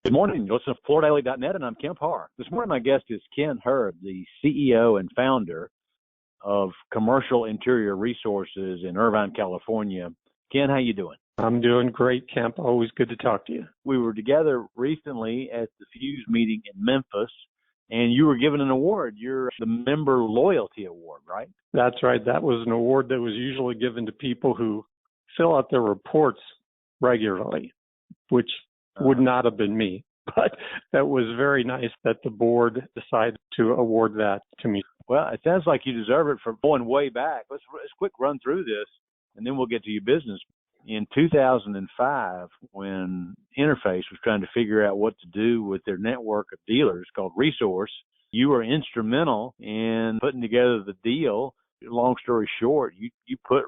Good morning. You're listening to FloorDaily.net, and I'm Kemp Harr. This morning, my guest is Kemp Harr, the CEO and founder of Commercial Interior Resources in Irvine, California. Ken, how you doing? I'm doing great, Kemp. Always good to talk to you. We were together recently at the Fuse meeting in Memphis, and you were given an award. You're the Member Loyalty Award, right? That's right. That was an award that was usually given to people who fill out their reports regularly, which would not have been me. But that was very nice that the board decided to award that to me. Well, it sounds like you deserve it for going way back. Let's quick run through this, and then we'll get to your business. In 2005, when Interface was trying to figure out what to do with their network of dealers called Resource, you were instrumental in putting together the deal. Long story short, you put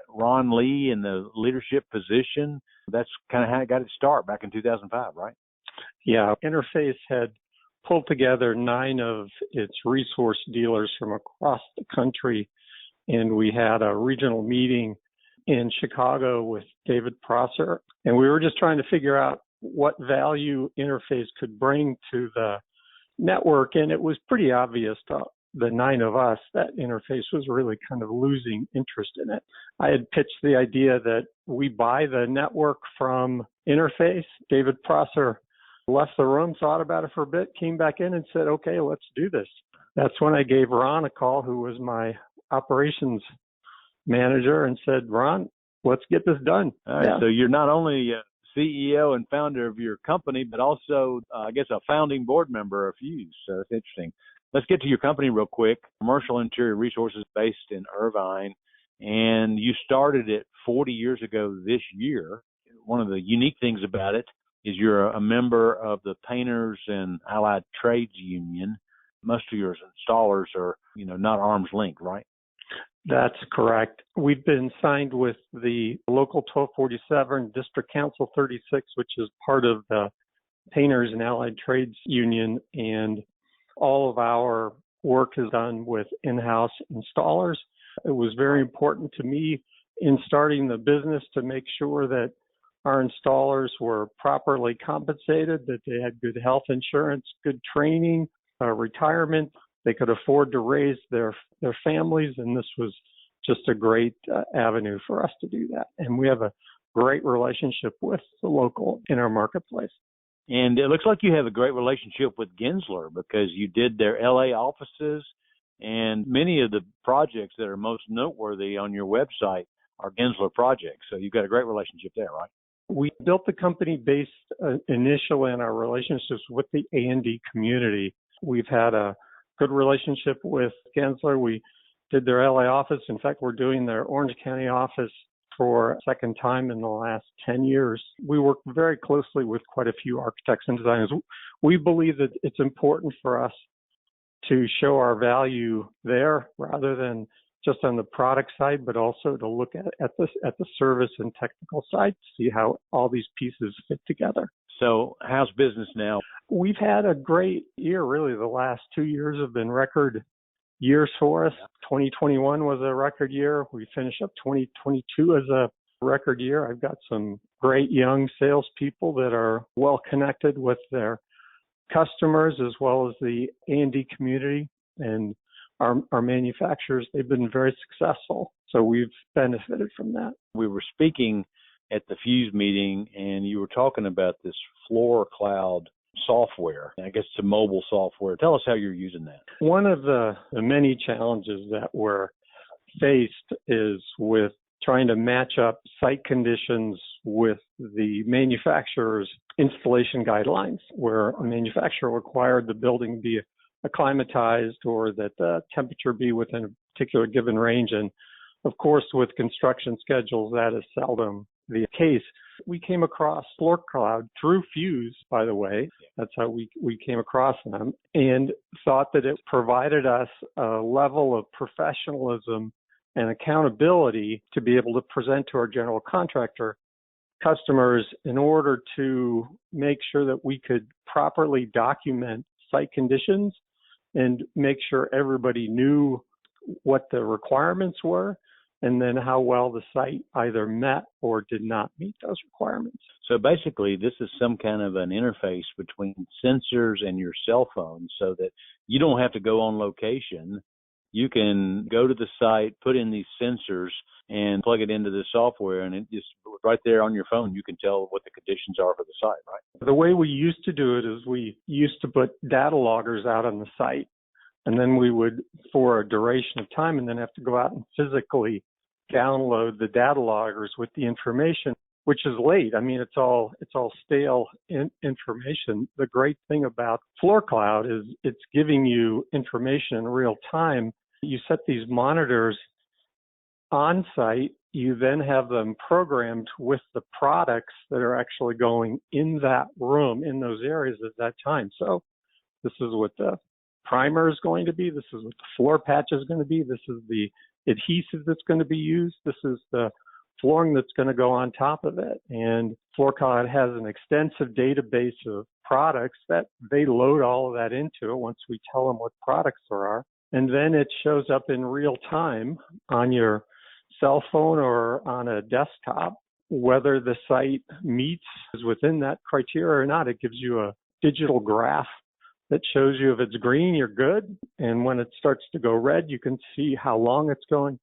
Ron Lee in the leadership position. That's kind of how it got its start back in 2005, right? Yeah. Interface had pulled together 9 of its resource dealers from across the country, and we had a regional meeting in Chicago with David Prosser, and we were just trying to figure out what value Interface could bring to the network, and it was pretty obvious to the 9 of us that Interface was really kind of losing interest in it. I had pitched the idea that we buy the network from Interface. David Prosser left the room, thought about it for a bit, came back in and said, okay, let's do this. That's when I gave Ron a call, who was my operations manager, and said, Ron, let's get this done. All right, yeah. So you're not only CEO and founder of your company, but also, I guess, a founding board member of Fuse. So that's interesting. Let's get to your company real quick. Commercial Interior Resources based in Irvine, and you started it 40 years ago this year. One of the unique things about it is you're a member of the Painters and Allied Trades Union. Most of your installers are, not arm's length, right? That's correct. We've been signed with the Local 1247 District Council 36, which is part of the Painters and Allied Trades Union, and all of our work is done with in-house installers. It was very important to me in starting the business to make sure that our installers were properly compensated, that they had good health insurance, good training, retirement. They could afford to raise their families, and this was just a great avenue for us to do that. And we have a great relationship with the local in our marketplace. And it looks like you have a great relationship with Gensler because you did their LA offices, and many of the projects that are most noteworthy on your website are Gensler projects. So you've got a great relationship there, right? We built the company based initially on our relationships with the A&D community. We've had a good relationship with Gensler. We did their LA office. In fact, we're doing their Orange County office for a second time in the last 10 years. We work very closely with quite a few architects and designers. We believe that it's important for us to show our value there rather than just on the product side, but also to look at the service and technical side to see how all these pieces fit together. So how's business now? We've had a great year, really. The last 2 years have been record years for us. 2021 was a record year. We finished up 2022 as a record year. I've got some great young salespeople that are well connected with their customers as well as the A&D community and our manufacturers. They've been very successful. So we've benefited from that. We were speaking at the Fuse meeting, and you were talking about this FloorCloud software. I guess it's a mobile software. Tell us how you're using that. One of the many challenges that we're faced is with trying to match up site conditions with the manufacturer's installation guidelines, where a manufacturer required the building be acclimatized or that the temperature be within a particular given range. And of course, with construction schedules, that is seldom the case. We came across FloorCloud through Fuse, by the way. That's how we came across them, and thought that it provided us a level of professionalism and accountability to be able to present to our general contractor customers in order to make sure that we could properly document site conditions and make sure everybody knew what the requirements were and then how well the site either met or did not meet those requirements. So basically, this is some kind of an interface between sensors and your cell phone so that you don't have to go on location. You can go to the site, put in these sensors, and plug it into the software, and it just right there on your phone, you can tell what the conditions are for the site, right? The way we used to do it is we used to put data loggers out on the site, and then we would, for a duration of time, and then have to go out and physically download the data loggers with the information, which is late. I mean, it's all stale information. The great thing about FloorCloud is it's giving you information in real time. You set these monitors on site. You then have them programmed with the products that are actually going in that room, in those areas at that time. So this is what the primer is going to be. This is what the floor patch is going to be. This is the adhesive that's going to be used. This is the flooring that's going to go on top of it. And FloorCloud has an extensive database of products that they load all of that into it once we tell them what products there are. And then it shows up in real time on your cell phone or on a desktop, whether the site meets within that criteria or not. It gives you a digital graph that shows you if it's green, you're good. And when it starts to go red, you can see how long it's going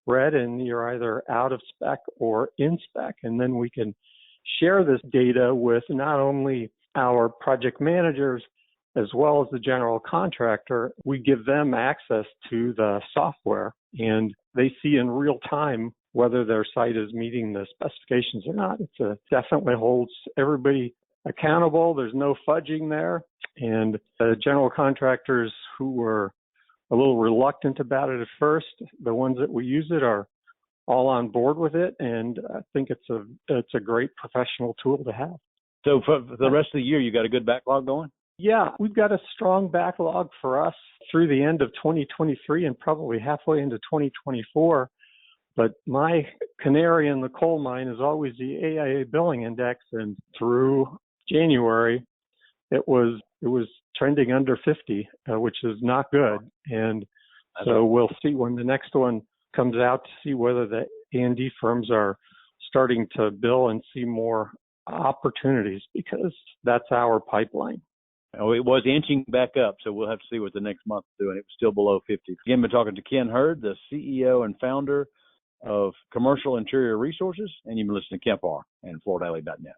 red and you're either out of spec or in spec. And then we can share this data with not only our project managers as well as the general contractor. We give them access to the software and they see in real time whether their site is meeting the specifications or not. It definitely holds everybody accountable. There's no fudging there. And the general contractors who were a little reluctant about it at first, the ones that we use it are all on board with it. And I think it's a great professional tool to have. So for the rest of the year, you got a good backlog going? Yeah, we've got a strong backlog for us through the end of 2023 and probably halfway into 2024. But my canary in the coal mine is always the AIA billing index. And through January, it was trending under 50, which is not good. And so we'll see when the next one comes out to see whether the A&D firms are starting to bill and see more opportunities, because that's our pipeline. Oh, it was inching back up, so we'll have to see what the next month is doing. It was still below 50. Again, been talking to Ken Hurd, the CEO and founder of Commercial Interior Resources, and you've been listening to Kemp Harr and FloorDaily.net.